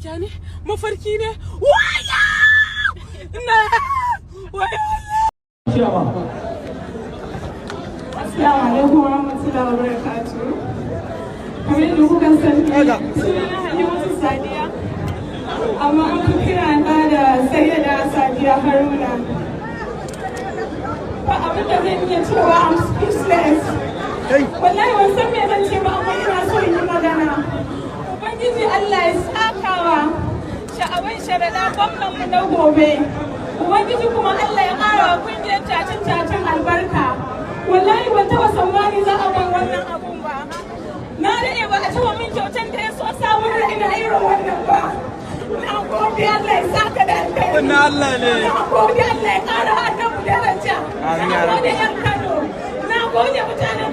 gaskiya ne mafarki ne waya na waya Assalamu alaikum wa rahmatullahi wa barakatuh. Kamar yadda kuka sani sunana Halimatu Sadiya amma an fi kira na da Sayyida Sadiya Haruna. Ba abin da zan iya cewa I'm speechless. Wallahi ban san me zan ce ba amma ina so in yi magana. Ubangiji Allah ya sakawa sha'aban sharaɗa gwamnan mu na gobe. Ubangiji kuma Allah ya ƙara wa kungiyar cacin albarka. Wallahi ban taɓa tsammani za a ban wannan abun ba. Na daɗe ba a taɓa min kyautar da ya so samun raina irin wannan ba. Na gode Allah ya saka da alheri. Wannan Allah ne. Na gode Allah ya ƙara annabi daraja. Na gode 'yan Kano. Na gode mutanen